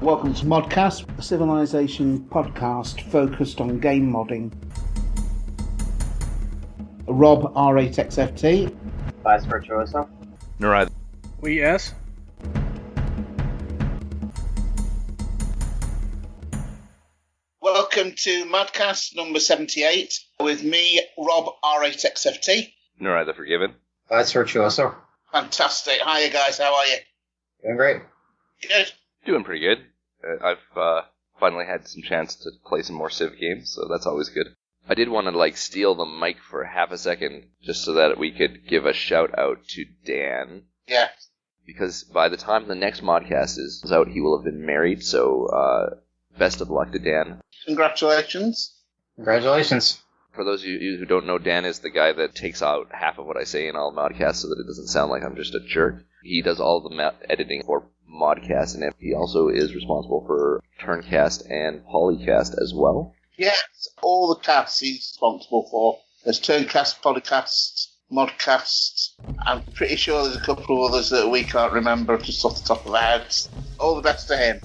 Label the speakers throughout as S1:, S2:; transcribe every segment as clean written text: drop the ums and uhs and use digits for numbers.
S1: Welcome to ModCast, a civilization podcast focused on game modding. Rob, R8XFT.
S2: Vice Virtuoso.
S3: Narada.
S4: Yes.
S1: Welcome to ModCast number 78 with me, Rob, R8XFT.
S3: Narada Forgiven.
S2: Vice Virtuoso.
S1: Fantastic. Hiya guys, how are you?
S2: Doing great.
S1: Good.
S3: Doing pretty good. I've finally had some chance to play some more Civ games, so that's always good. I did want to steal the mic for half a second just so that we could give a shout out to Dan.
S1: Yeah.
S3: Because by the time the next ModCast is out, he will have been married, so best of luck to Dan.
S1: Congratulations.
S2: Congratulations.
S3: For those of you who don't know, Dan is the guy that takes out half of what I say in all ModCasts so that it doesn't sound like I'm just a jerk. He does all the editing for ModCast, and he also is responsible for Turncast and Polycast as well.
S1: Yes, all the casts he's responsible for. There's Turncast, Polycast, ModCast. I'm pretty sure there's a couple of others that we can't remember just off the top of our heads. All the best to him.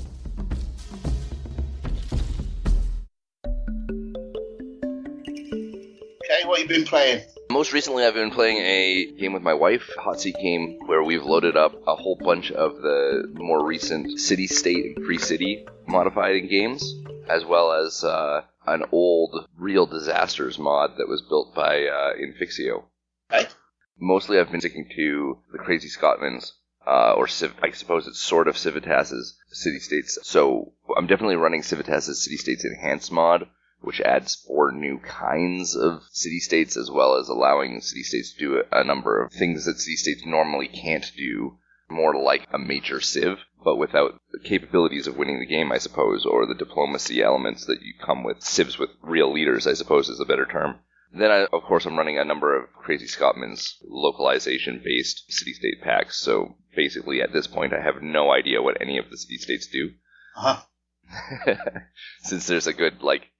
S1: Okay, what have you been playing?
S3: Most recently, I've been playing a game with my wife, a hot seat game, where we've loaded up a whole bunch of the more recent city-state and free-city modified games, as well as an old Real Disasters mod that was built by Infixio.
S1: Okay.
S3: Mostly, I've been sticking to the Crazy Scotsman's, or I suppose it's sort of Civitas's city-states. So I'm definitely running Civitas's city-states enhanced mod, which adds 4 new kinds of city-states, as well as allowing city-states to do a number of things that city-states normally can't do, more like a major civ, but without the capabilities of winning the game, I suppose, or the diplomacy elements that you come with civs with real leaders, I suppose is a better term. Then, of course, I'm running a number of Crazy Scotsman's localization-based city-state packs, so basically at this point I have no idea what any of the city-states do.
S1: Uh-huh.
S3: Since there's a good,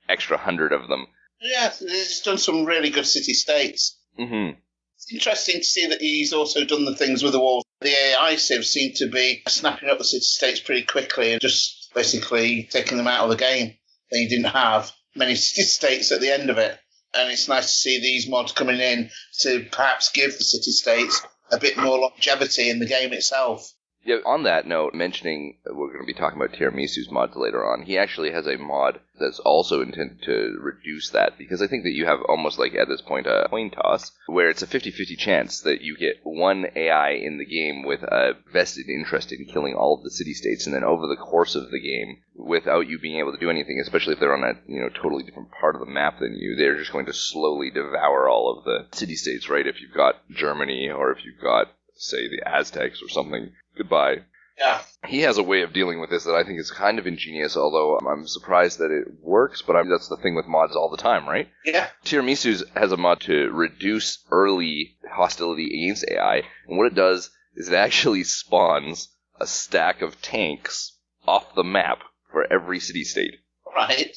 S3: extra 100 of them.
S1: Yeah, he's done some really good city-states.
S3: Mm-hmm.
S1: It's interesting to see that he's also done the things with the walls. The AI civs seem to be snapping up the city-states pretty quickly and just basically taking them out of the game. And you didn't have many city-states at the end of it. And it's nice to see these mods coming in to perhaps give the city-states a bit more longevity in the game itself.
S3: Yeah, on that note, mentioning we're going to be talking about Tiramisu's mods later on, he actually has a mod that's also intended to reduce that, because I think that you have almost at this point a coin toss, where it's a 50-50 chance that you get one AI in the game with a vested interest in killing all of the city-states, and then over the course of the game, without you being able to do anything, especially if they're on a totally different part of the map than you, they're just going to slowly devour all of the city-states, right? If you've got Germany, or if you've got, say, the Aztecs or something. Goodbye.
S1: Yeah.
S3: He has a way of dealing with this that I think is kind of ingenious, although I'm surprised that it works, but that's the thing with mods all the time, right?
S1: Yeah.
S3: Tiramisu's has a mod to reduce early hostility against AI, and what it does is it actually spawns a stack of tanks off the map for every city-state.
S1: Right.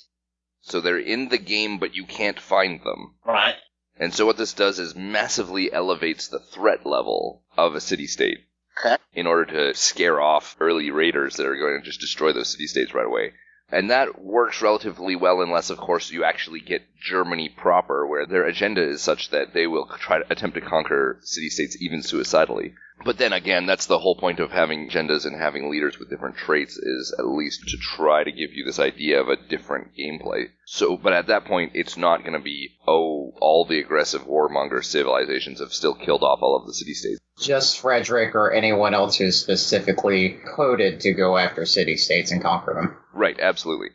S3: So they're in the game, but you can't find them.
S1: Right.
S3: And so what this does is massively elevates the threat level of a city-state.
S1: Okay.
S3: In order to scare off early raiders that are going to just destroy those city-states right away. And that works relatively well unless, of course, you actually get Germany proper, where their agenda is such that they will try to attempt to conquer city-states even suicidally. But then again, that's the whole point of having agendas and having leaders with different traits, is at least to try to give you this idea of a different gameplay. So, but at that point, it's not going to be, all the aggressive warmonger civilizations have still killed off all of the city-states.
S2: Just Frederick or anyone else who's specifically coded to go after city-states and conquer them.
S3: Right, absolutely.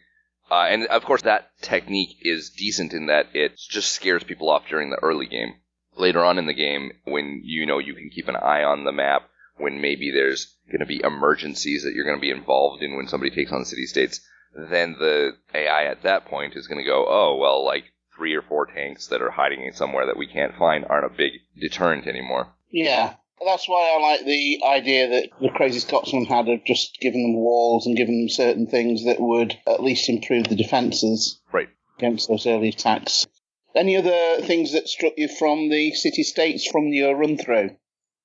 S3: And of course, that technique is decent in that it just scares people off during the early game. Later on in the game, when you can keep an eye on the map, when maybe there's going to be emergencies that you're going to be involved in when somebody takes on city-states, then the AI at that point is going to go, 3 or 4 tanks that are hiding somewhere that we can't find aren't a big deterrent anymore.
S1: Yeah. That's why I like the idea that the Crazy Scotsman had of just giving them walls and giving them certain things that would at least improve the defences
S3: Right.
S1: against those early attacks. Any other things that struck you from the city-states from your run-through?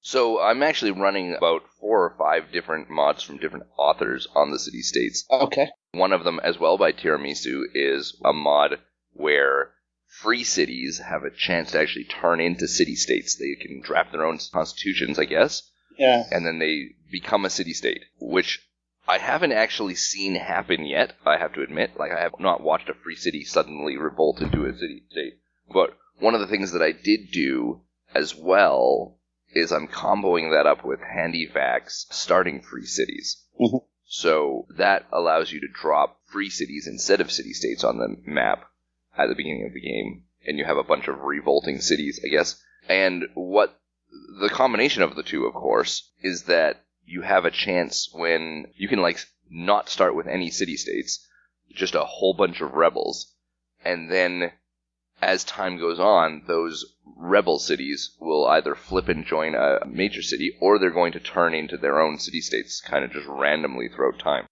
S3: So I'm actually running about 4 or 5 different mods from different authors on the city-states.
S1: Okay.
S3: One of them, as well by Tiramisu, is a mod where free cities have a chance to actually turn into city-states. They can draft their own constitutions, I guess.
S1: Yeah.
S3: And then they become a city-state, which I haven't actually seen happen yet, I have to admit. Like, I have not watched a free city suddenly revolt into a city-state. But one of the things that I did do as well is I'm comboing that up with HandyVax starting free cities.
S1: Mm-hmm.
S3: So that allows you to drop free cities instead of city-states on the map at the beginning of the game, and you have a bunch of revolting cities, I guess. And what the combination of the two, of course, is that you have a chance when you can, like, not start with any city-states, just a whole bunch of rebels, and then as time goes on, those rebel cities will either flip and join a major city, or they're going to turn into their own city-states, kind of just randomly throughout time.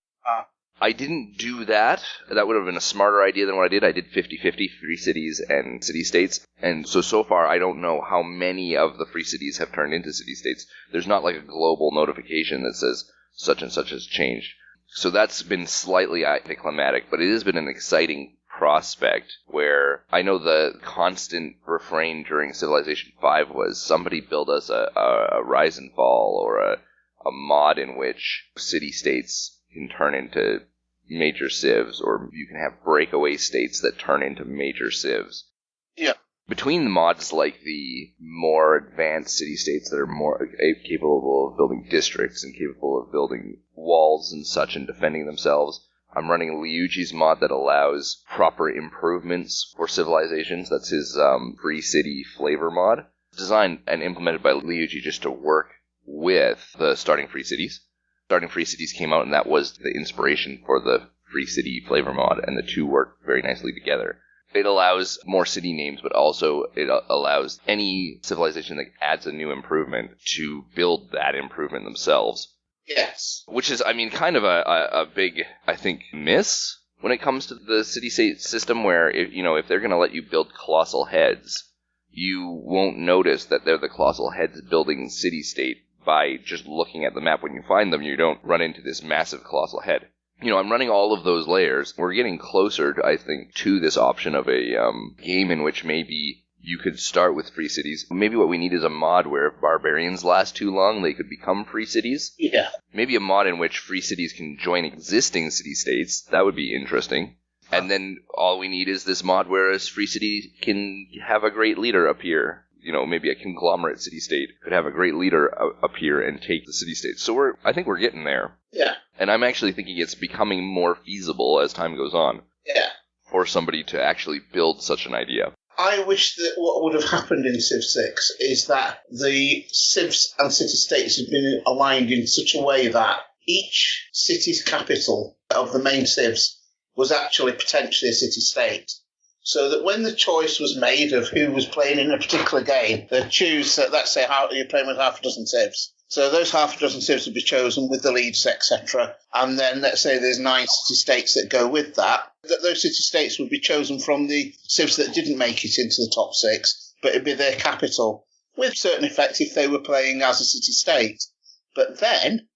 S3: I didn't do that. That would have been a smarter idea than what I did. I did 50-50 free cities and city-states. And so far, I don't know how many of the free cities have turned into city-states. There's not like a global notification that says such and such has changed. So that's been slightly anticlimactic, but it has been an exciting prospect where I know the constant refrain during Civilization 5 was somebody build us a Rise and Fall or a mod in which city-states can turn into major civs, or you can have breakaway states that turn into major civs.
S1: Yeah.
S3: Between the mods like the more advanced city-states that are more capable of building districts and capable of building walls and such and defending themselves, I'm running Liuji's mod that allows proper improvements for civilizations. That's his free city flavor mod. Designed and implemented by Liuji just to work with the starting free cities. Starting Free Cities came out, and that was the inspiration for the Free City flavor mod, and the two work very nicely together. It allows more city names, but also it allows any civilization that adds a new improvement to build that improvement themselves.
S1: Yes.
S3: Which is, I mean, kind of a big, I think, miss when it comes to the city-state system, where, if they're going to let you build colossal heads, you won't notice that they're the colossal heads building city-state. By just looking at the map when you find them, you don't run into this massive colossal head. I'm running all of those layers. We're getting closer, I think, to this option of a game in which maybe you could start with free cities. Maybe what we need is a mod where if barbarians last too long, they could become free cities.
S1: Yeah.
S3: Maybe a mod in which free cities can join existing city-states. That would be interesting. And then all we need is this mod where a free city can have a great leader appear. Maybe a conglomerate city-state could have a great leader appear and take the city-state. So I think we're getting there.
S1: Yeah.
S3: And I'm actually thinking it's becoming more feasible as time goes on.
S1: Yeah.
S3: For somebody to actually build such an idea.
S1: I wish that what would have happened in Civ 6 is that the civs and city-states had been aligned in such a way that each city's capital of the main civs was actually potentially a city-state. So that when the choice was made of who was playing in a particular game, they'd choose, let's say, you're playing with half a dozen civs. So those half a dozen civs would be chosen with the leads, etc. And then let's say there's 9 city-states that go with that. Those city-states would be chosen from the civs that didn't make it into the top 6, but it'd be their capital, with certain effect if they were playing as a city-state. But then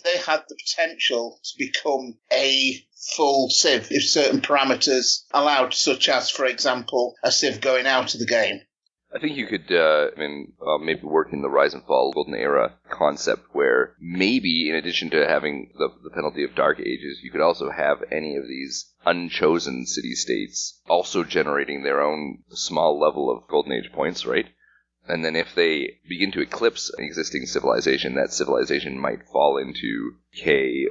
S1: they had the potential to become a full civ if certain parameters allowed, such as, for example, a civ going out of the game.
S3: I think you could maybe work in the Rise and Fall Golden Era concept where maybe in addition to having the penalty of Dark Ages, you could also have any of these unchosen city-states also generating their own small level of Golden Age points, right? And then if they begin to eclipse an existing civilization, that civilization might fall into decay,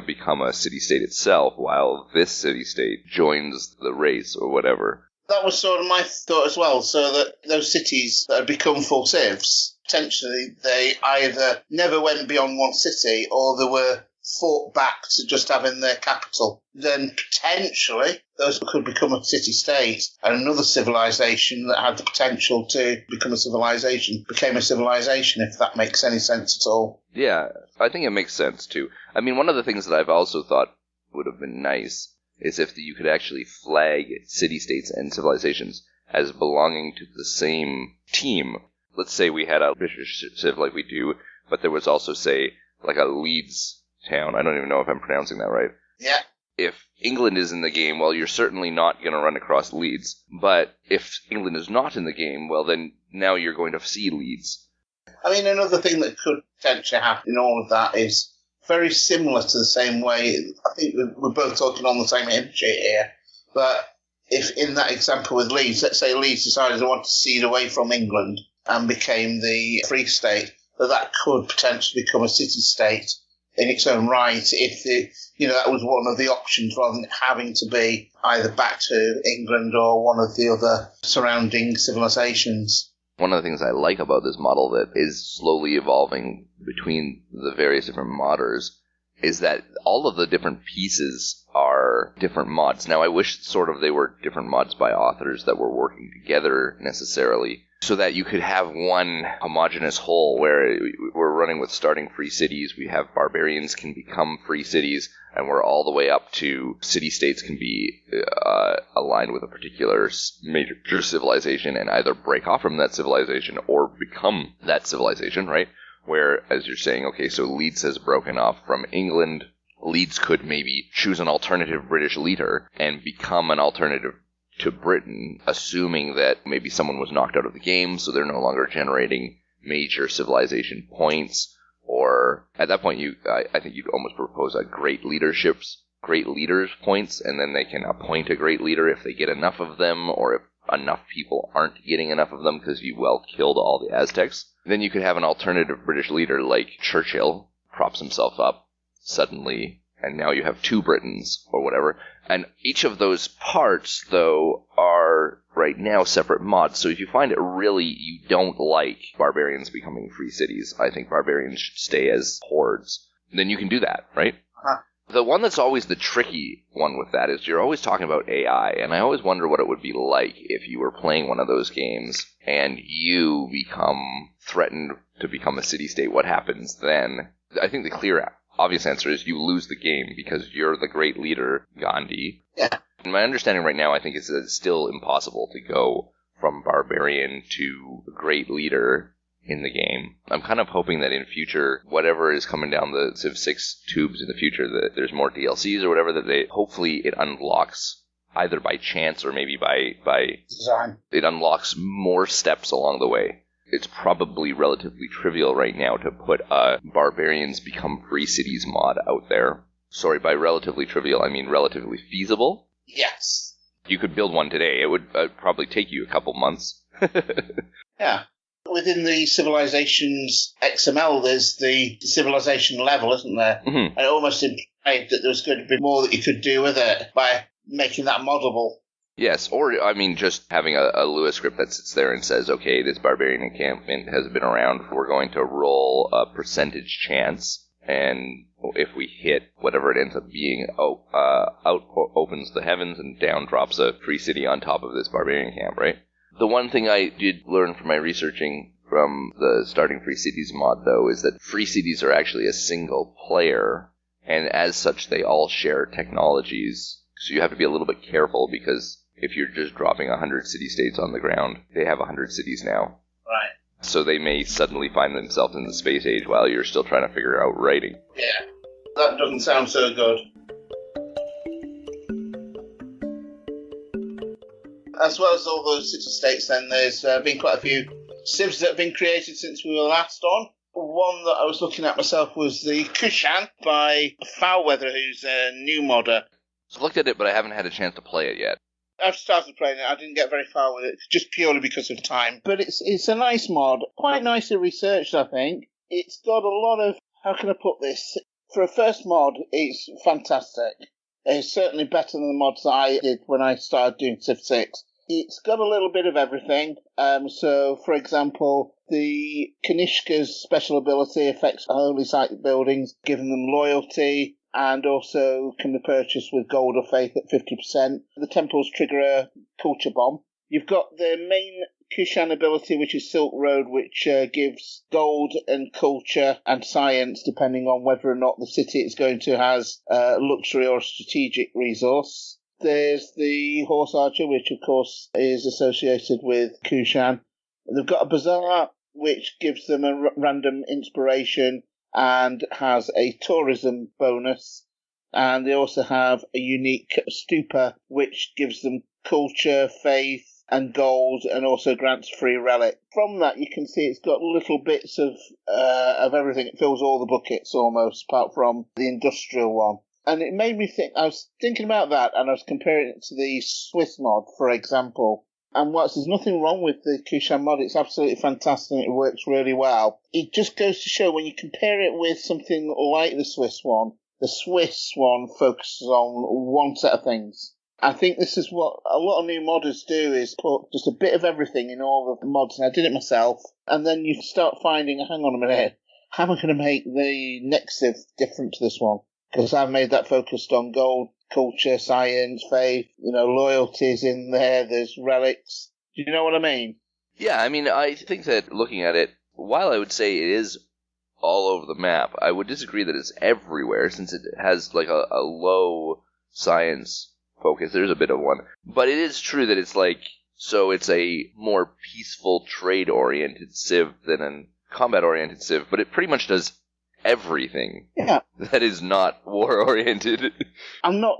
S3: become a city-state itself, while this city-state joins the race or whatever.
S1: That was sort of my thought as well, so that those cities that had become full civs, potentially they either never went beyond one city or they were fought back to just having their capital. Then potentially those could become a city-state, and another civilization that had the potential to become a civilization became a civilization, if that makes any sense at all.
S3: Yeah, I think it makes sense too. I mean, one of the things that I've also thought would have been nice is if you could actually flag city-states and civilizations as belonging to the same team. let's say we had a British civ like we do, but there was also, say, like a Leeds town. I don't even know if I'm pronouncing that right.
S1: Yeah.
S3: If England is in the game, well, you're certainly not going to run across Leeds. But if England is not in the game, well, then now you're going to see Leeds.
S1: I mean, another thing that could potentially happen in all of that is very similar to the same way. I think we're both talking on the same hymn sheet here. But if in that example with Leeds, let's say Leeds decided they wanted to cede away from England and became the Free State, that could potentially become a city-state in its own right if that was one of the options rather than having to be either back to England or one of the other surrounding civilizations.
S3: One of the things I like about this model that is slowly evolving between the various different modders is that all of the different pieces are different mods. Now, I wish sort of they were different mods by authors that were working together necessarily, so that you could have one homogeneous whole where we're running with starting free cities, we have barbarians can become free cities, and we're all the way up to city-states can be aligned with a particular major civilization and either break off from that civilization or become that civilization, right? Where, as you're saying, okay, so Leeds has broken off from England. Leeds could maybe choose an alternative British leader and become an alternative to Britain, assuming that maybe someone was knocked out of the game, so they're no longer generating major civilization points. Or at that point, I think you'd almost propose a great leaders points, and then they can appoint a great leader if they get enough of them, or if enough people aren't getting enough of them because you killed all the Aztecs. Then you could have an alternative British leader like Churchill props himself up suddenly, and now you have two Britons or whatever. And each of those parts, though, are right now separate mods. So if you find it really you don't like barbarians becoming free cities, I think barbarians should stay as hordes, then you can do that, right?
S1: Uh-huh.
S3: The one that's always the tricky one with that is you're always talking about AI, and I always wonder what it would be like if you were playing one of those games and you become threatened to become a city-state. What happens then? I think the clear obvious answer is you lose the game because you're the great leader, Gandhi.
S1: Yeah.
S3: And my understanding right now, I think, is that it's still impossible to go from barbarian to great leader in the game. I'm kind of hoping that in future, whatever is coming down the Civ 6 tubes in the future, that there's more DLCs or whatever, that hopefully it unlocks either by chance or maybe by
S1: design.
S3: It unlocks more steps along the way. It's probably relatively trivial right now to put a Barbarians Become Free Cities mod out there. Sorry, by relatively trivial, I mean relatively feasible.
S1: Yes.
S3: You could build one today. It would probably take you a couple months.
S1: Yeah. Within the civilizations XML, there's the civilization level, isn't there?
S3: Mm-hmm.
S1: And it almost implied that there was going to be more that you could do with it by making that moddable.
S3: Yes, or, I mean, just having a Lua script that sits there and says, okay, this barbarian encampment has been around, we're going to roll a percentage chance, and if we hit whatever it ends up being, out opens the heavens and down drops a free city on top of this barbarian camp, right? The one thing I did learn from my researching from the Starting Free Cities mod, though, is that free cities are actually a single player, and as such, they all share technologies. So you have to be a little bit careful, because if you're just dropping 100 city-states on the ground, they have 100 cities now.
S1: Right.
S3: So they may suddenly find themselves in the space age while you're still trying to figure out writing.
S1: Yeah. That doesn't sound so good. As well as all those city-states, then, there's been quite a few civs that have been created since we were last on. One that I was looking at myself was the Kushan by Foulweather, who's a new modder.
S3: I've looked at it, but I haven't had a chance to play it yet.
S1: I've started playing it. I didn't get very far with it, just purely because of time. But it's a nice mod. Quite nicely researched, I think. It's got a lot of... How can I put this? For a first mod, it's fantastic. It's certainly better than the mods that I did when I started doing Civ 6. It's got a little bit of everything. So, for example, the Kanishka's special ability affects holy site buildings, giving them loyalty, and also can be purchased with gold or faith at 50%. The temples trigger a culture bomb. You've got the main Kushan ability, which is Silk Road, which gives gold and culture and science, depending on whether or not the city it's going to has luxury or strategic resource. There's the Horse Archer, which of course is associated with Kushan. They've got a bizarre which gives them a random inspiration and has a tourism bonus. And they also have a unique stupa, which gives them culture, faith, and gold, and also grants free relic. From that, you can see it's got little bits of everything. It fills all the buckets almost, apart from the industrial one. And it made me think, I was thinking about that, and I was comparing it to the Swiss mod, for example. And whilst there's nothing wrong with the Kushan mod, it's absolutely fantastic and it works really well. It just goes to show when you compare it with something like the Swiss one focuses on one set of things. I think this is what a lot of new modders do, is put just a bit of everything in all of the mods. And I did it myself. And then you start finding, hang on a minute, how am I going to make the next Civ different to this one? Because I've made that focused on gold, culture, science, faith, loyalties in there, there's relics. Do you know what I mean?
S3: Yeah, I mean, I think that looking at it, while I would say it is all over the map, I would disagree that it's everywhere, since it has like a low science focus. There's a bit of one. But it is true that it's like, so it's a more peaceful, trade-oriented Civ than a combat-oriented Civ, but it pretty much does everything.
S1: Yeah.
S3: That is not war-oriented.
S1: I'm not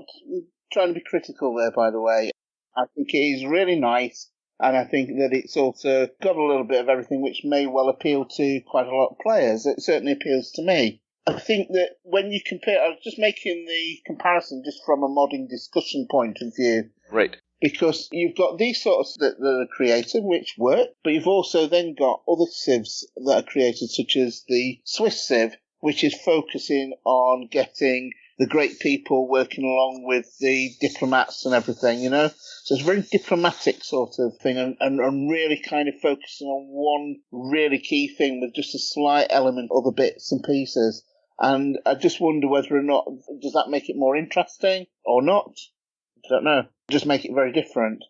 S1: trying to be critical there, by the way. I think it is really nice, and I think that it's also got a little bit of everything, which may well appeal to quite a lot of players. It certainly appeals to me. I think that when you compare, I was just making the comparison just from a modding discussion point of view.
S3: Right.
S1: Because you've got these sorts that are created, which work, but you've also then got other civs that are created, such as the Swiss civ, which is focusing on getting the great people working along with the diplomats and everything, So it's a very diplomatic sort of thing, and really kind of focusing on one really key thing with just a slight element of other bits and pieces. And I just wonder whether or not, does that make it more interesting or not? I don't know. Just make it very different.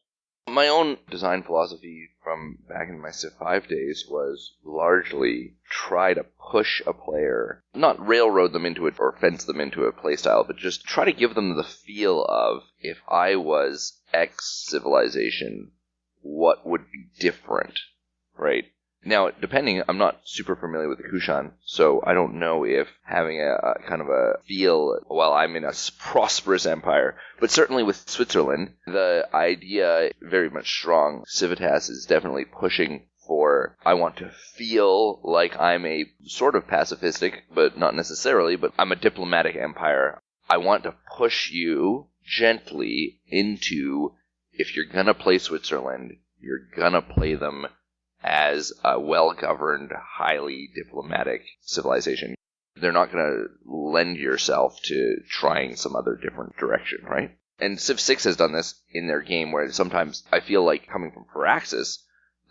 S3: My own design philosophy from back in my Civ 5 days was largely try to push a player, not railroad them into it or fence them into a playstyle, but just try to give them the feel of, if I was X civilization, what would be different, right? Now, I'm not super familiar with the Kushan, so I don't know if having a kind of a feel while I'm in a prosperous empire, but certainly with Switzerland, the idea very much strong. Civitas is definitely pushing for, I want to feel like I'm a sort of pacifistic, but not necessarily, but I'm a diplomatic empire. I want to push you gently into, if you're gonna play Switzerland, you're gonna play them as a well-governed, highly diplomatic civilization. They're not going to lend yourself to trying some other different direction, right? And Civ 6 has done this in their game, where sometimes I feel like, coming from Firaxis,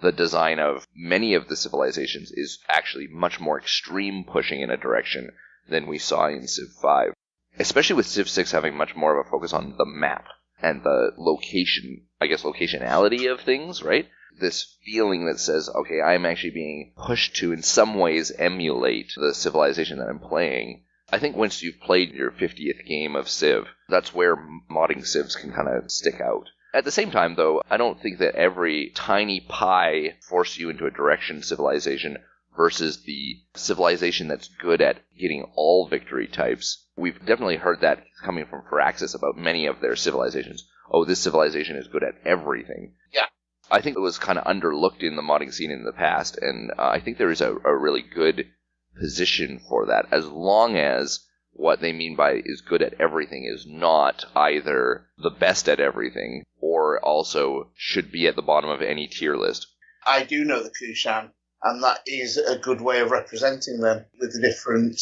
S3: the design of many of the civilizations is actually much more extreme pushing in a direction than we saw in Civ 5. Especially with Civ 6 having much more of a focus on the map and the locationality of things, right? This feeling that says, okay, I'm actually being pushed to, in some ways, emulate the civilization that I'm playing. I think once you've played your 50th game of Civ, that's where modding Civs can kind of stick out. At the same time, though, I don't think that every tiny pie forces you into a direction civilization versus the civilization that's good at getting all victory types. We've definitely heard that coming from Firaxis about many of their civilizations. Oh, this civilization is good at everything.
S1: Yeah.
S3: I think it was kind of underlooked in the modding scene in the past, and I think there is a really good position for that, as long as what they mean by is good at everything is not either the best at everything or also should be at the bottom of any tier list.
S1: I do know the Kushan, and that is a good way of representing them with the different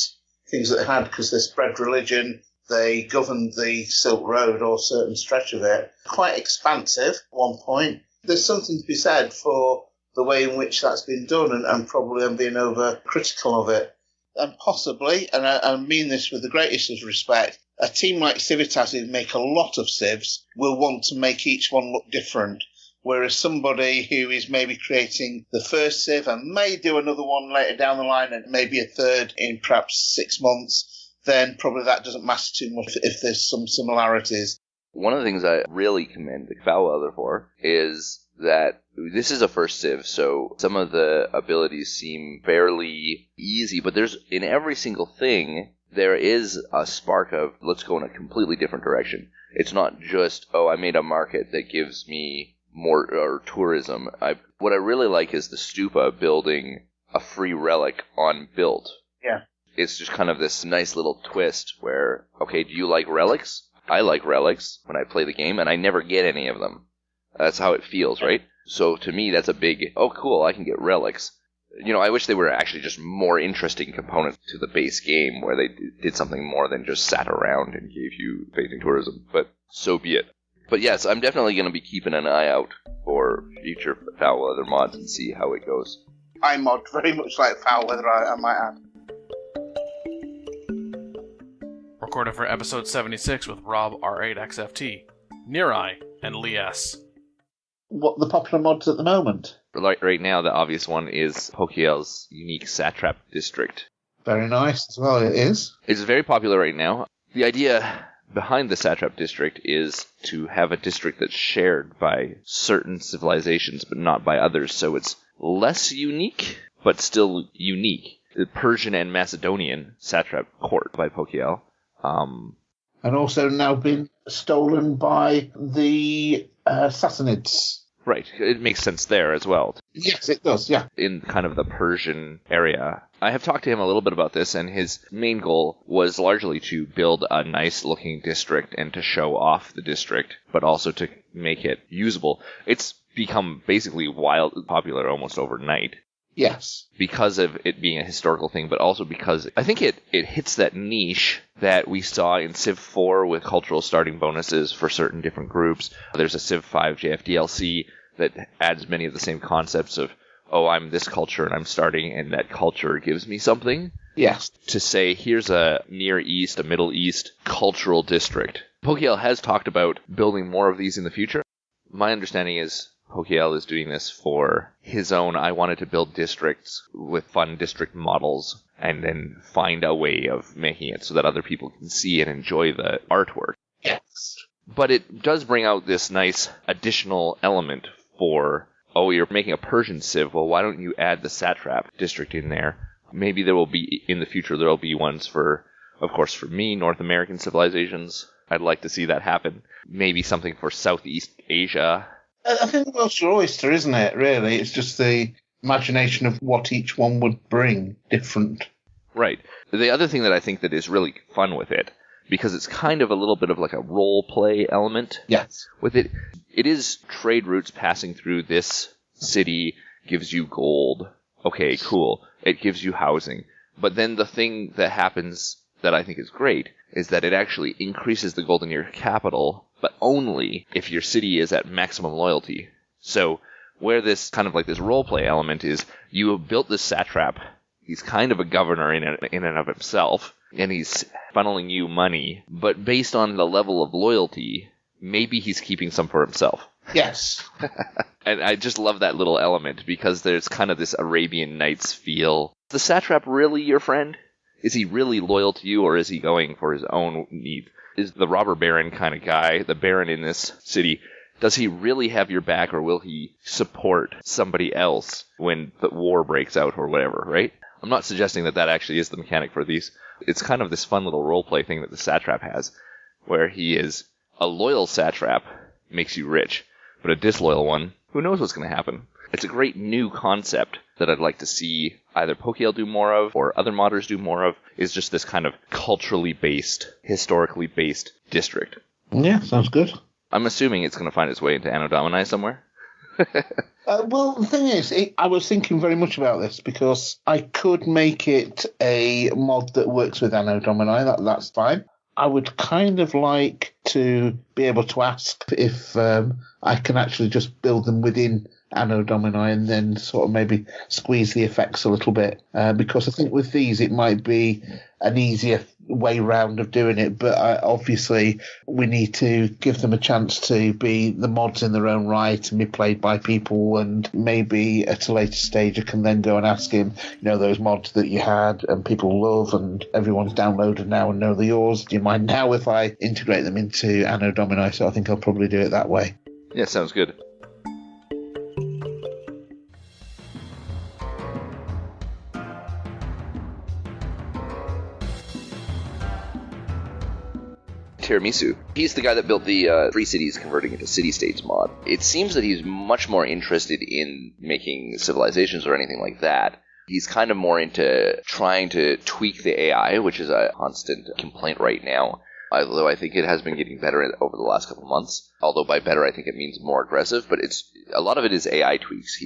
S1: things that they had, because they spread religion, they governed the Silk Road or a certain stretch of it. Quite expansive at one point. There's something to be said for the way in which that's been done, and probably I'm being over-critical of it. And possibly, and I mean this with the greatest of respect, a team like Civitas, who make a lot of civs, will want to make each one look different. Whereas somebody who is maybe creating the first civ and may do another one later down the line and maybe a third in perhaps 6 months, then probably that doesn't matter too much if there's some similarities.
S3: One of the things I really commend the Foul Weather for is that this is a first Civ, so some of the abilities seem fairly easy, but there's, in every single thing, there is a spark of, let's go in a completely different direction. It's not just, oh, I made a market that gives me more or tourism. What I really like is the stupa building a free relic on built.
S1: Yeah.
S3: It's just kind of this nice little twist where, okay, do you like relics? I like relics when I play the game, and I never get any of them. That's how it feels, right? So to me, that's a big, oh, cool, I can get relics. You know, I wish they were actually just more interesting components to the base game, where they did something more than just sat around and gave you basic tourism, but so be it. But yes, I'm definitely going to be keeping an eye out for future Foul Weather mods and see how it goes.
S1: I mod very much like Foul Weather, I might add.
S4: Recorded for episode 76 with Rob R8XFT, Nirai, and Lee S.
S1: What the popular mods at the moment?
S3: Like right now, the obvious one is Pokiel's unique Satrap district.
S1: Very nice as well, it is.
S3: It's very popular right now. The idea behind the Satrap district is to have a district that's shared by certain civilizations, but not by others, so it's less unique, but still unique. The Persian and Macedonian Satrap court by Pokiel.
S1: And also now been stolen by the Sassanids.
S3: Right, it makes sense there as well.
S1: Yes, it does, yeah.
S3: In kind of the Persian area. I have talked to him a little bit about this, and his main goal was largely to build a nice-looking district and to show off the district, but also to make it usable. It's become basically wildly popular almost overnight.
S1: Yes.
S3: Because of it being a historical thing, but also because I think it hits that niche that we saw in Civ 4 with cultural starting bonuses for certain different groups. There's a Civ 5 JFDLC that adds many of the same concepts of, oh, I'm this culture and I'm starting, and that culture gives me something.
S1: Yes.
S3: To say, here's a Near East, a Middle East cultural district. Pokiel has talked about building more of these in the future. My understanding is Pokiel is doing this for his own, I wanted to build districts with fun district models and then find a way of making it so that other people can see and enjoy the artwork.
S1: Yes.
S3: But it does bring out this nice additional element for, oh, you're making a Persian Civ, well, why don't you add the Satrap district in there? Maybe there will be, in the future, there will be ones for, of course, for me, North American civilizations. I'd like to see that happen. Maybe something for Southeast Asia.
S1: I think the world's your oyster, isn't it, really? It's just the imagination of what each one would bring different.
S3: Right. The other thing that I think that is really fun with it, because it's kind of a little bit of like a role play element.
S1: Yes.
S3: With it, it is trade routes passing through this city gives you gold. Okay, cool. It gives you housing. But then the thing that happens that I think is great is that it actually increases the gold in your capital, but only if your city is at maximum loyalty. So where this kind of like this roleplay element is, you have built this satrap. He's kind of a governor in and of himself, and he's funneling you money. But based on the level of loyalty, maybe he's keeping some for himself.
S1: Yes.
S3: And I just love that little element, because there's kind of this Arabian Nights feel. Is the satrap really your friend? Is he really loyal to you, or is he going for his own needs? Is the robber baron kind of guy, the baron in this city, does he really have your back, or will he support somebody else when the war breaks out or whatever, right? I'm not suggesting that that actually is the mechanic for these. It's kind of this fun little roleplay thing that the satrap has, where he is a loyal satrap, makes you rich, but a disloyal one, who knows what's going to happen? It's a great new concept that I'd like to see either Pokiel do more of or other modders do more of, is just this kind of culturally based, historically based district.
S1: Yeah, sounds good.
S3: I'm assuming it's going to find its way into Anno Domini somewhere.
S1: Well, the thing is, I was thinking very much about this, because I could make it a mod that works with Anno Domini, that's fine. I would kind of like to be able to ask if I can actually just build them within Anno Domini and then sort of maybe squeeze the effects a little bit. Because I think with these it might be an easier way round of doing it, but obviously we need to give them a chance to be the mods in their own right and be played by people, and maybe at a later stage I can then go and ask him, those mods that you had and people love and everyone's downloaded now and know they're yours, do you mind now if I integrate them into Anno Domini? So I think I'll probably do it that way.
S3: Yeah, sounds good. Tiramisu. He's the guy that built the Three Cities Converting into City-States mod. It seems that he's much more interested in making civilizations or anything like that. He's kind of more into trying to tweak the AI, which is a constant complaint right now. Although I think it has been getting better over the last couple of months. Although by better, I think it means more aggressive. But a lot of it is AI tweaks.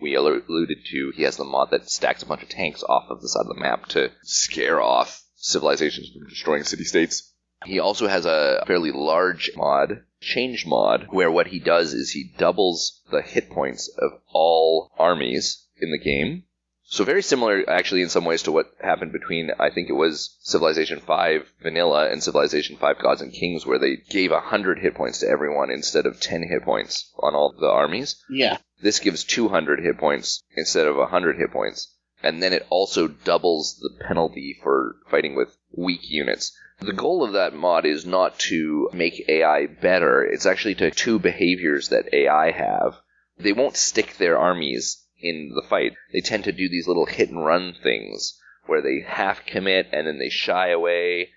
S3: We alluded to, he has the mod that stacks a bunch of tanks off of the side of the map to scare off civilizations from destroying city-states. He also has a fairly large mod, change mod, where what he does is he doubles the hit points of all armies in the game. So very similar, actually, in some ways to what happened between, I think it was Civilization 5 Vanilla and Civilization 5 Gods and Kings, where they gave 100 hit points to everyone instead of 10 hit points on all the armies.
S1: Yeah.
S3: This gives 200 hit points instead of 100 hit points. And then it also doubles the penalty for fighting with weak units. The goal of that mod is not to make AI better. It's actually to two behaviors that AI have. They won't stick their armies in the fight. They tend to do these little hit and run things where they half commit and then they shy away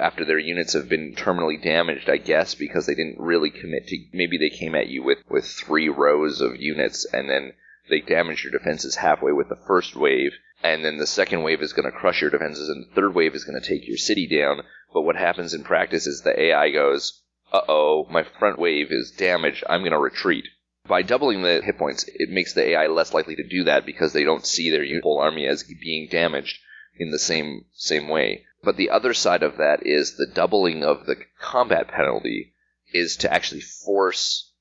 S3: after their units have been terminally damaged, I guess, because they didn't really commit to, maybe they came at you with 3 rows of units and then they damaged your defenses halfway with the first wave, and then the second wave is going to crush your defenses and the third wave is going to take your city down. But what happens in practice is the AI goes, uh-oh, my front wave is damaged, I'm going to retreat. By doubling the hit points, it makes the AI less likely to do that because they don't see their whole army as being damaged in the same way. But the other side of that is the doubling of the combat penalty is to actually force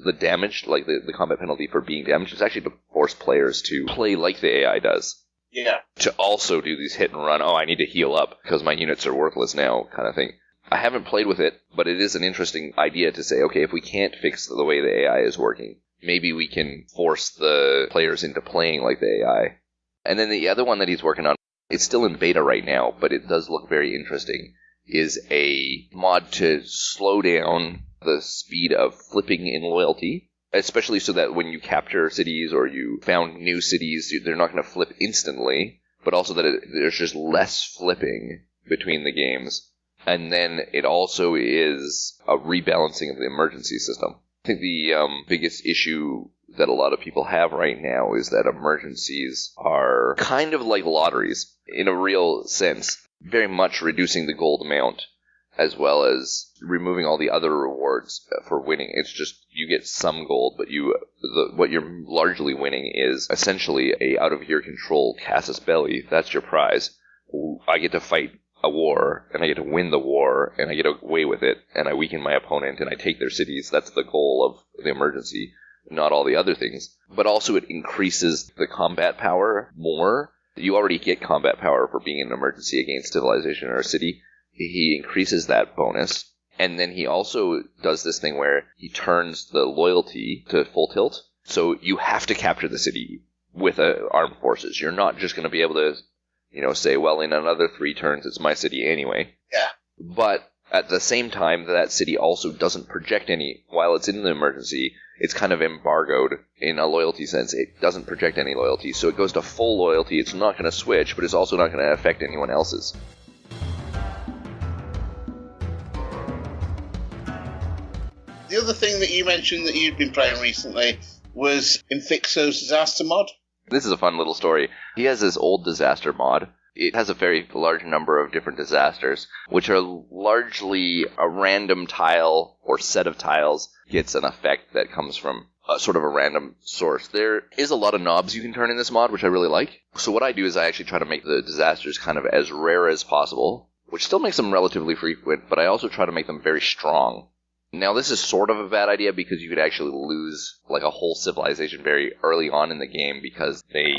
S3: the damage, like the combat penalty for being damaged, is actually to force players to play like the AI does.
S1: Yeah.
S3: To also do these hit and run, I need to heal up because my units are worthless now kind of thing. I haven't played with it, but it is an interesting idea to say, okay, if we can't fix the way the AI is working, maybe we can force the players into playing like the AI. And then the other one that he's working on, it's still in beta right now, but it does look very interesting, is a mod to slow down the speed of flipping in loyalty, especially so that when you capture cities or you found new cities, they're not going to flip instantly, but also that there's just less flipping between the games. And then it also is a rebalancing of the emergency system. I think the biggest issue that a lot of people have right now is that emergencies are kind of like lotteries in a real sense, very much reducing the gold amount as well as removing all the other rewards for winning. It's just you get some gold, but what you're largely winning is essentially a out of your control casus belli. That's your prize. I get to fight a war, and I get to win the war, and I get away with it, and I weaken my opponent, and I take their cities. That's the goal of the emergency, not all the other things. But also it increases the combat power more. You already get combat power for being in an emergency against civilization or a city. He increases that bonus, and then he also does this thing where he turns the loyalty to full tilt. So you have to capture the city with armed forces. You're not just going to be able to say, well, in another 3 turns, it's my city anyway.
S1: Yeah.
S3: But at the same time, that city also doesn't project any, while it's in the emergency, it's kind of embargoed in a loyalty sense. It doesn't project any loyalty. So it goes to full loyalty. It's not going to switch, but it's also not going to affect anyone else's.
S1: The other thing that you mentioned that you'd been playing recently was Infixo's Disaster mod.
S3: This is a fun little story. He has this old disaster mod. It has a very large number of different disasters, which are largely a random tile or set of tiles gets an effect that comes from sort of a random source. There is a lot of knobs you can turn in this mod, which I really like. So what I do is I actually try to make the disasters kind of as rare as possible, which still makes them relatively frequent, but I also try to make them very strong. Now, this is sort of a bad idea because you could actually lose like a whole civilization very early on in the game because they,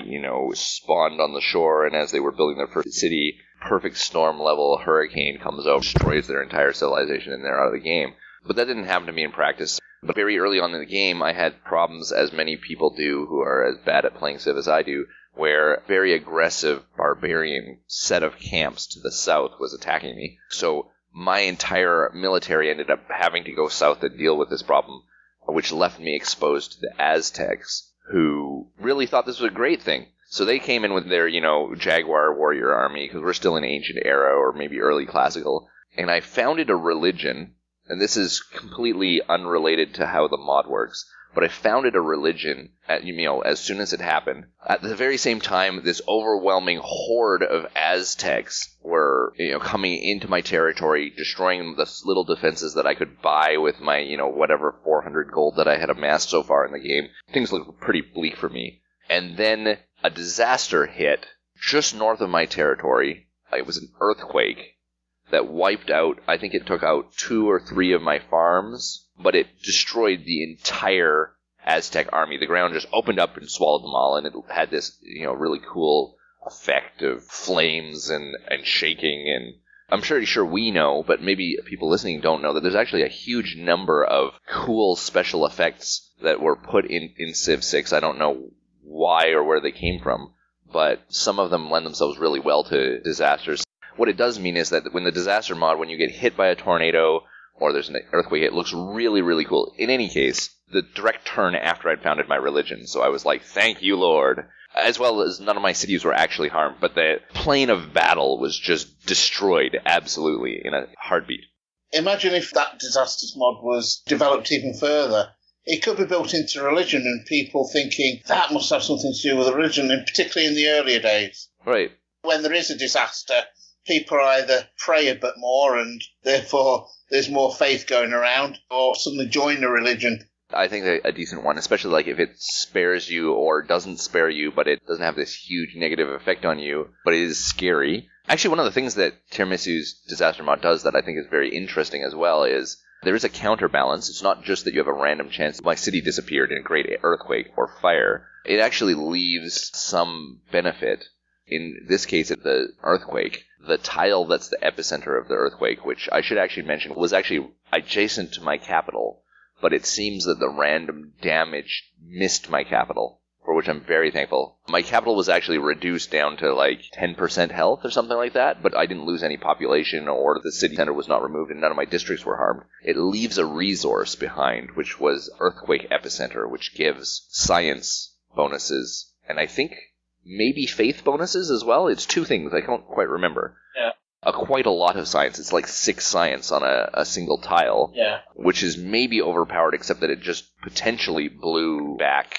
S3: spawned on the shore, and as they were building their first city, perfect storm level hurricane comes over, destroys their entire civilization, and they're out of the game. But that didn't happen to me in practice. But very early on in the game, I had problems, as many people do who are as bad at playing Civ as I do, where a very aggressive barbarian set of camps to the south was attacking me. So my entire military ended up having to go south to deal with this problem, which left me exposed to the Aztecs, who really thought this was a great thing. So they came in with their, Jaguar warrior army, because we're still in ancient era or maybe early classical, and I founded a religion, and this is completely unrelated to how the mod works, but I founded a religion as soon as it happened. At the very same time, this overwhelming horde of Aztecs were, coming into my territory, destroying the little defenses that I could buy with my, whatever 400 gold that I had amassed so far in the game. Things looked pretty bleak for me. And then a disaster hit just north of my territory. It was an earthquake that wiped out, I think it took out 2 or 3 of my farms, but it destroyed the entire Aztec army. The ground just opened up and swallowed them all, and it had this, really cool effect of flames and shaking. And I'm pretty sure we know, but maybe people listening don't know, that there's actually a huge number of cool special effects that were put in Civ 6. I don't know why or where they came from, but some of them lend themselves really well to disasters. What it does mean is that when the disaster mod, when you get hit by a tornado or there's an earthquake, it looks really, really cool. In any case, the direct turn after I'd founded my religion, so I was like, thank you, Lord. As well as none of my cities were actually harmed, but the plane of battle was just destroyed absolutely in a heartbeat.
S1: Imagine if that disasters mod was developed even further. It could be built into religion and people thinking that must have something to do with religion, and particularly in the earlier days.
S3: Right.
S1: When there is a disaster, people either pray a bit more and therefore there's more faith going around, or suddenly join a religion.
S3: I think a decent one, especially like if it spares you or doesn't spare you, but it doesn't have this huge negative effect on you, but it is scary. Actually, one of the things that Tiramisu's disaster mod does that I think is very interesting as well is there is a counterbalance. It's not just that you have a random chance my city disappeared in a great earthquake or fire. It actually leaves some benefit. In this case, at the earthquake, the tile that's the epicenter of the earthquake, which I should actually mention was actually adjacent to my capital, but it seems that the random damage missed my capital, for which I'm very thankful. My capital was actually reduced down to like 10% health or something like that, but I didn't lose any population, or the city center was not removed and none of my districts were harmed. It leaves a resource behind, which was earthquake epicenter, which gives science bonuses, and I think maybe faith bonuses as well. It's 2 things. I don't quite remember.
S1: Yeah.
S3: Quite a lot of science. It's like 6 science on a single tile.
S1: Yeah.
S3: Which is maybe overpowered, except that it just potentially blew back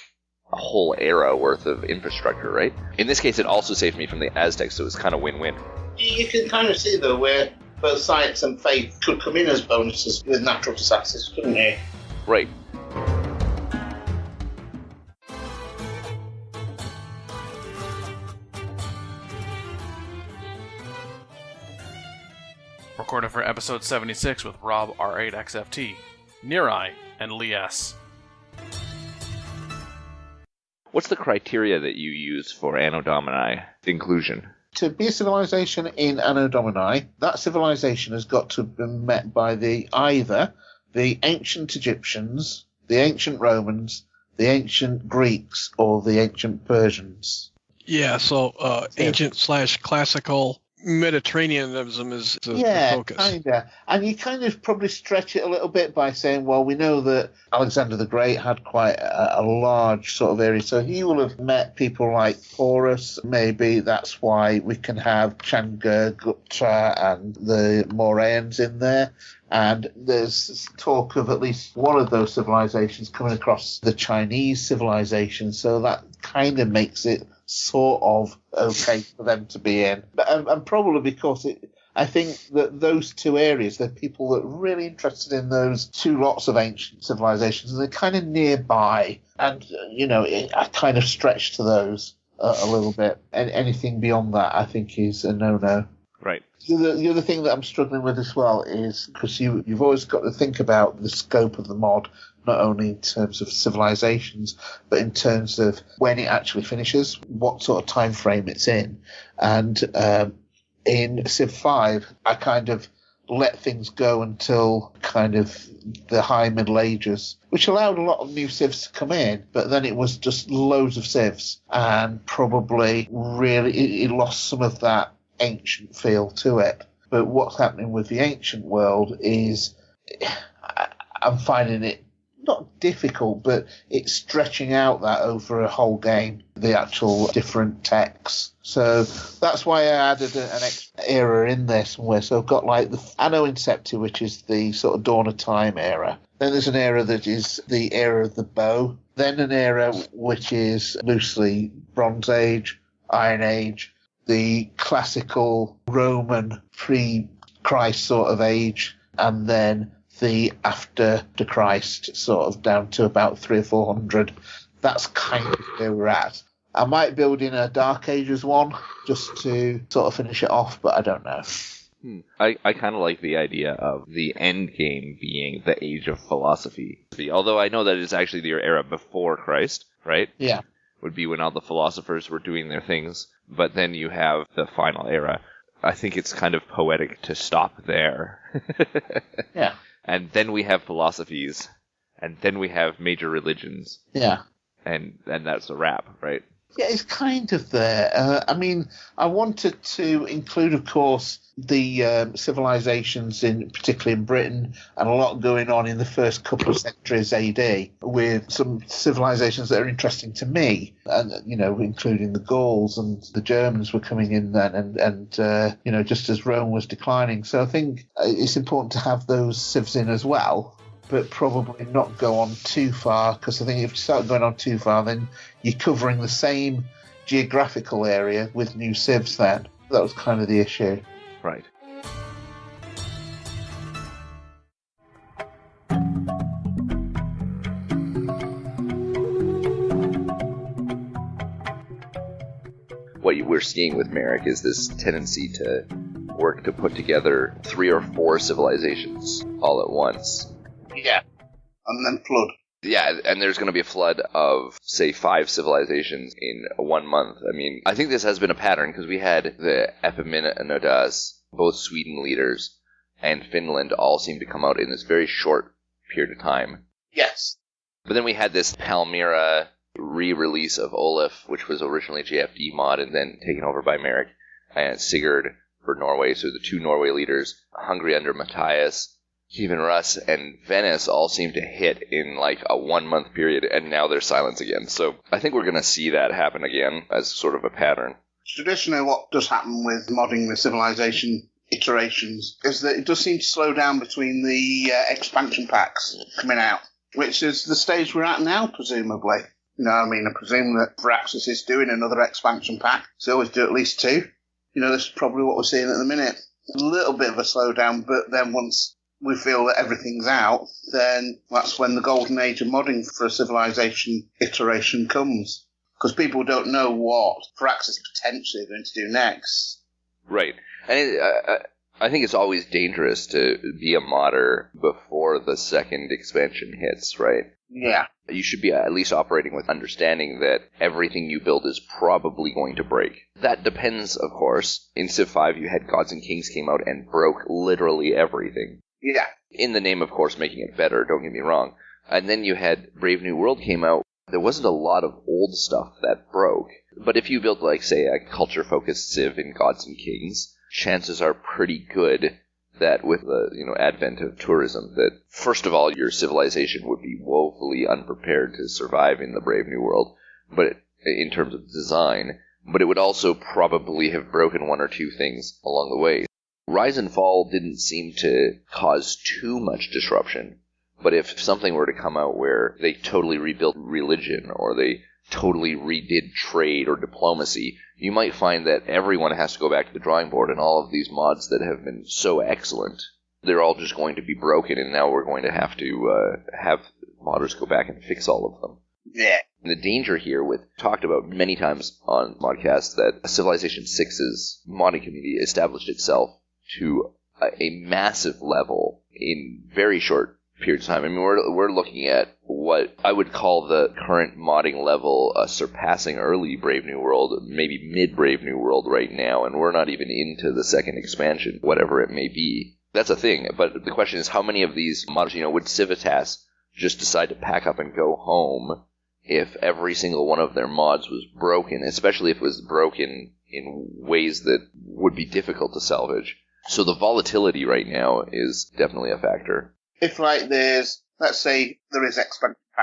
S3: a whole era worth of infrastructure, right? In this case, it also saved me from the Aztecs, so it was kind of win-win.
S1: You can kind of see, though, where both science and faith could come in as bonuses with natural disasters, couldn't you?
S3: Right.
S4: Recorded for episode 76 with Rob R8XFT, Nirai, and Lee S.
S3: What's the criteria that you use for Anno Domini inclusion?
S5: To be a civilization in Anno Domini, that civilization has got to have been met by either the ancient Egyptians, the ancient Romans, the ancient Greeks, or the ancient Persians.
S6: Yeah, so ancient/classical Mediterraneanism is the focus.
S5: Yeah, kind of. And you kind of probably stretch it a little bit by saying, well, we know that Alexander the Great had quite a large sort of area, so he will have met people like Porus. Maybe that's why we can have Chandragupta and the Mauryaans in there. And there's talk of at least one of those civilizations coming across the Chinese civilization, so that kind of makes it sort of okay for them to be in. And probably because I think that those 2 areas, they're people that are really interested in those 2 lots of ancient civilizations, and they're kind of nearby. And, I kind of stretch to those a little bit. And anything beyond that, I think, is a no-no.
S3: Right.
S5: The other thing that I'm struggling with as well is because you've always got to think about the scope of the mod, not only in terms of civilizations, but in terms of when it actually finishes, what sort of time frame it's in. And in Civ 5, I kind of let things go until kind of the high Middle Ages, which allowed a lot of new civs to come in, but then it was just loads of civs, and probably really it lost some of that ancient feel to it. But what's happening with the ancient world is I'm finding it not difficult, but it's stretching out that over a whole game, the actual different techs. So that's why I added an extra era in there somewhere. So I've got like the Anno Incepti, which is the sort of Dawn of Time era. Then there's an era that is the era of the bow. Then an era which is loosely Bronze Age, Iron Age, the classical Roman pre-Christ sort of age, and then the after the Christ sort of down to about 300 or 400. That's kind of where we're at. I might build in a Dark Ages one just to sort of finish it off, but I don't know.
S3: I kind of like the idea of the end game being the age of philosophy. Although I know that it's actually the era before Christ, right?
S5: Yeah.
S3: Would be when all the philosophers were doing their things. But then you have the final era. I think it's kind of poetic to stop there.
S5: Yeah.
S3: And then we have philosophies. And then we have major religions.
S5: Yeah.
S3: And that's a wrap, right?
S5: Yeah, it's kind of there. I mean, I wanted to include, of course, the civilizations, particularly in Britain, and a lot going on in the first couple of centuries AD, with some civilizations that are interesting to me, and including the Gauls and the Germans were coming in then, and just as Rome was declining. So I think it's important to have those civs in as well, but probably not go on too far, because I think if you start going on too far, then you're covering the same geographical area with new civs then. That was kind of the issue.
S3: Right. What we're seeing with Merrick is this tendency to work to put together 3 or 4 civilizations all at once.
S1: Yeah. And then flood.
S3: Yeah, and there's going to be a flood of, say, 5 civilizations in 1 month. I mean, I think this has been a pattern, because we had the Epaminondas, both Sweden leaders, and Finland all seem to come out in this very short period of time.
S1: Yes.
S3: But then we had this Palmyra re-release of Olaf, which was originally a JFD mod and then taken over by Merrick, and Sigurd for Norway, so the 2 Norway leaders, Hungary under Matthias, Kievan Rus, and Venice all seem to hit in like a 1 month period, and now there's silence again. So I think we're going to see that happen again as sort of a pattern.
S1: Traditionally, what does happen with modding the civilization iterations is that it does seem to slow down between the expansion packs coming out, which is the stage we're at now, presumably. I presume that Firaxis is doing another expansion pack. They always do at least 2. This is probably what we're seeing at the minute. A little bit of a slowdown, but then once we feel that everything's out, then that's when the golden age of modding for a civilization iteration comes. Because people don't know what Firaxis potentially are going to do next.
S3: Right. And I think it's always dangerous to be a modder before the second expansion hits, right?
S1: Yeah.
S3: You should be at least operating with understanding that everything you build is probably going to break. That depends, of course. In Civ 5, you had Gods and Kings came out and broke literally everything.
S1: Yeah.
S3: In the name, of course, making it better, don't get me wrong. And then you had Brave New World came out. There wasn't a lot of old stuff that broke. But if you build, like, say, a culture-focused Civ in Gods and Kings, chances are pretty good that with the advent of tourism, that first of all, your civilization would be woefully unprepared to survive in the Brave New World, but in terms of design, but it would also probably have broken 1 or 2 things along the way. Rise and Fall didn't seem to cause too much disruption, but if something were to come out where they totally rebuilt religion or they totally redid trade or diplomacy, you might find that everyone has to go back to the drawing board, and all of these mods that have been so excellent, they're all just going to be broken, and now we're going to have modders go back and fix all of them.
S1: Yeah.
S3: And the danger here, talked about many times on ModCast, that Civilization 6's modding community established itself to a massive level in very short periods of time. I mean, we're looking at what I would call the current modding level surpassing early Brave New World, maybe mid-Brave New World right now, and we're not even into the second expansion, whatever it may be. That's a thing, but the question is how many of these modders, would Civitas just decide to pack up and go home if every single one of their mods was broken, especially if it was broken in ways that would be difficult to salvage. So the volatility right now is definitely a factor.
S1: If, let's say there is expansion pack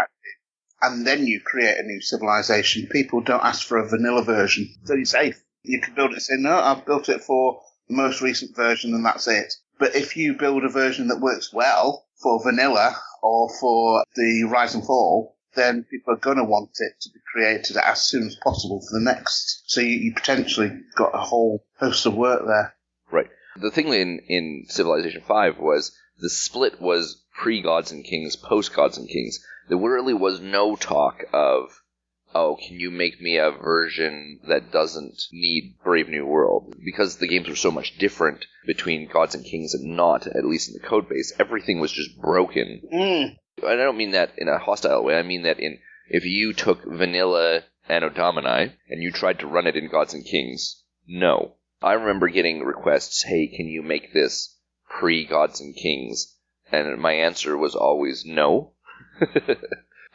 S1: and then you create a new civilization. People don't ask for a vanilla version. So you're safe. You can build it and say, no, I've built it for the most recent version and that's it. But if you build a version that works well for vanilla or for the Rise and Fall, then people are going to want it to be created as soon as possible for the next. So you potentially got a whole host of work there.
S3: Right. The thing in Civilization 5 was the split was pre-Gods and Kings, post-Gods and Kings. There really was no talk of, oh, can you make me a version that doesn't need Brave New World? Because the games were so much different between Gods and Kings and not, at least in the code base, everything was just broken. And I don't mean that in a hostile way. I mean that if you took vanilla Anno Domini and you tried to run it in Gods and Kings, no. I remember getting requests, hey, can you make this pre-Gods and Kings? And my answer was always no.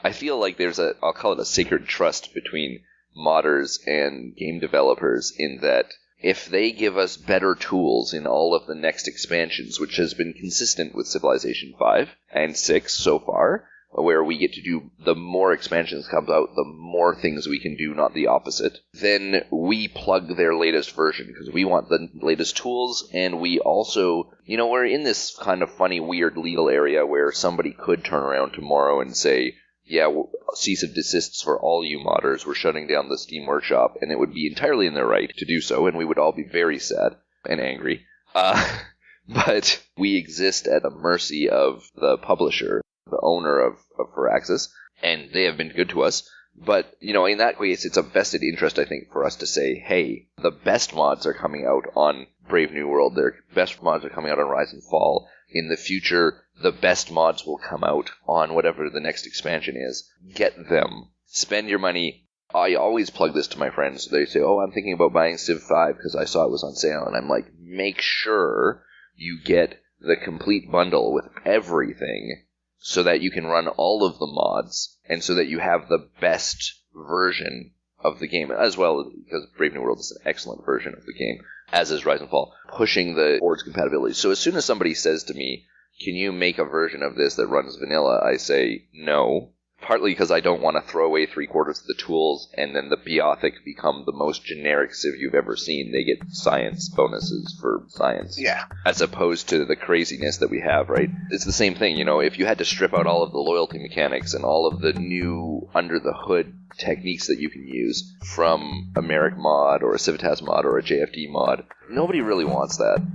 S3: I feel like there's I'll call it a sacred trust between modders and game developers in that if they give us better tools in all of the next expansions, which has been consistent with Civilization 5 and 6 so far, where we get to do, the more expansions comes out, the more things we can do, not the opposite, then we plug their latest version, because we want the latest tools, and we also, we're in this kind of funny, weird legal area where somebody could turn around tomorrow and say, yeah, cease and desists for all you modders, we're shutting down the Steam Workshop, and it would be entirely in their right to do so, and we would all be very sad and angry. But we exist at the mercy of the publisher, the owner of Firaxis, and they have been good to us. But, in that case, it's a vested interest, I think, for us to say, hey, the best mods are coming out on Brave New World, their best mods are coming out on Rise and Fall. In the future, the best mods will come out on whatever the next expansion is. Get them. Spend your money. I always plug this to my friends. They say, oh, I'm thinking about buying Civ 5 because I saw it was on sale. And I'm like, make sure you get the complete bundle with everything so that you can run all of the mods and so that you have the best version of the game as well, because Brave New World is an excellent version of the game, as is Rise and Fall, pushing the board's compatibility. So as soon as somebody says to me, can you make a version of this that runs vanilla, I say no. Partly because I don't want to throw away 3/4 of the tools and then the Beothic become the most generic Civ you've ever seen. They get science bonuses for science.
S1: Yeah.
S3: As opposed to the craziness that we have, right? It's the same thing, if you had to strip out all of the loyalty mechanics and all of the new under-the-hood techniques that you can use from a Merrick mod or a Civitas mod or a JFD mod, nobody really wants that.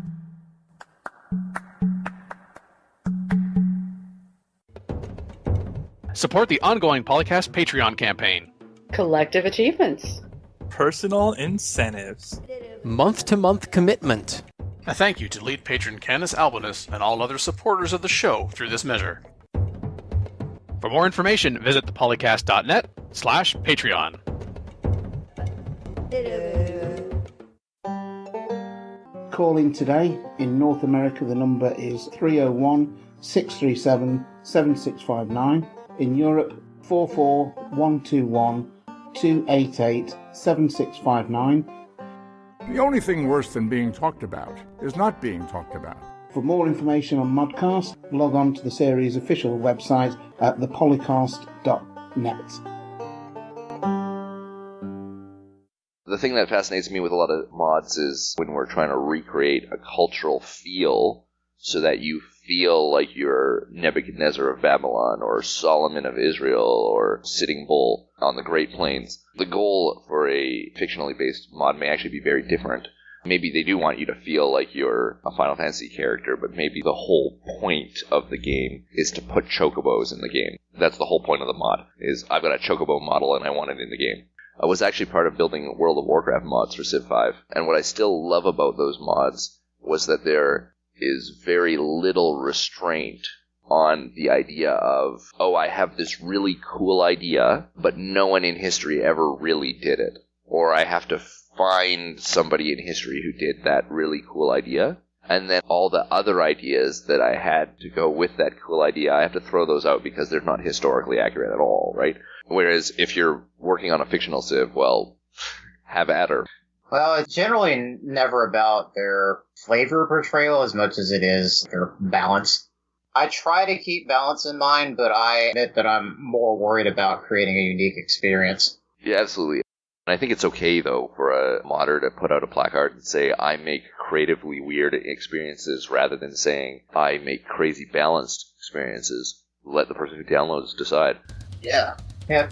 S4: Support the ongoing Polycast Patreon campaign.
S7: Collective achievements.
S8: Personal incentives.
S9: Month-to-month commitment.
S4: A thank you to lead patron Candace Albinus and all other supporters of the show through this measure. For more information, visit thepolycast.net/Patreon.
S10: Calling today. In North America, the number is 301-637-7659. In Europe, 44121-288-7659.
S11: The only thing worse than being talked about is not being talked about.
S10: For more information on ModCast, log on to the series' official website at thepolycast.net.
S3: The thing that fascinates me with a lot of mods is when we're trying to recreate a cultural feel so that you feel like you're Nebuchadnezzar of Babylon or Solomon of Israel or Sitting Bull on the Great Plains. The goal for a fictionally based mod may actually be very different. Maybe they do want you to feel like you're a Final Fantasy character, but maybe the whole point of the game is to put chocobos in the game. That's the whole point of the mod, is I've got a chocobo model and I want it in the game. I was actually part of building World of Warcraft mods for Civ 5, and what I still love about those mods was that there is very little restraint on the idea of, oh, I have this really cool idea, but no one in history ever really did it. Or I have to find somebody in history who did that really cool idea, and then all the other ideas that I had to go with that cool idea, I have to throw those out because they're not historically accurate at all, right? Whereas if you're working on a fictional Civ, well, have at her.
S2: Well, it's generally never about their flavor portrayal as much as it is their balance. I try to keep balance in mind, but I admit that I'm more worried about creating a unique experience.
S3: Yeah, absolutely. And I think it's okay, though, for a modder to put out a placard and say, I make creatively weird experiences, rather than saying, I make crazy balanced experiences. Let the person who downloads decide.
S1: Yeah.
S2: Yeah.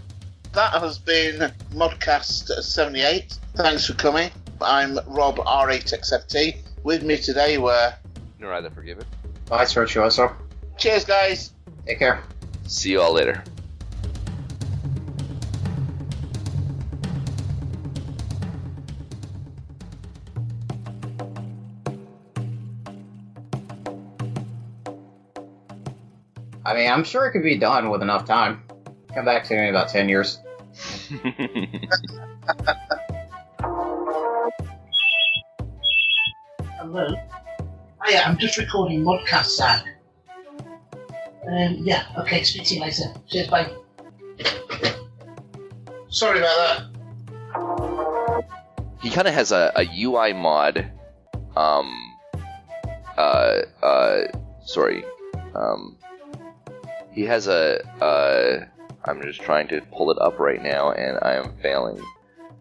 S1: That has been ModCast 78. Thanks for coming. I'm Rob, R8XFT. With me today were...
S3: Nor either forgive it.
S2: Vice Virtuoso.
S1: Cheers, guys.
S2: Take care.
S3: See you all later.
S2: I mean, I'm sure it could be done with enough time. Come back to me in about 10 years.
S12: Hello. Oh yeah, I'm just recording ModCast, Zach. Yeah, okay, speak to you later. Cheers, bye.
S1: Sorry about that.
S3: He kind of has a UI mod. He has I'm just trying to pull it up right now, and I am failing.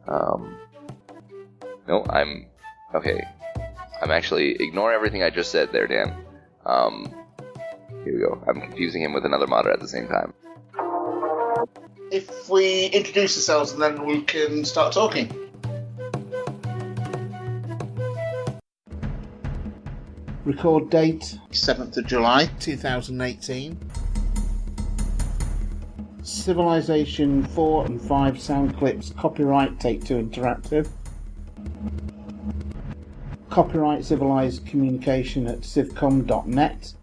S3: No, okay. I'm actually, ignore everything I just said there, Dan. Here we go. I'm confusing him with another modder at the same time.
S1: If we introduce ourselves and then we can start talking.
S10: Record date
S1: 7th of July
S5: 2018.
S10: Civilization 4 and 5 sound clips. Copyright Take-Two Interactive. Copyright Civilized Communication at civcom.net.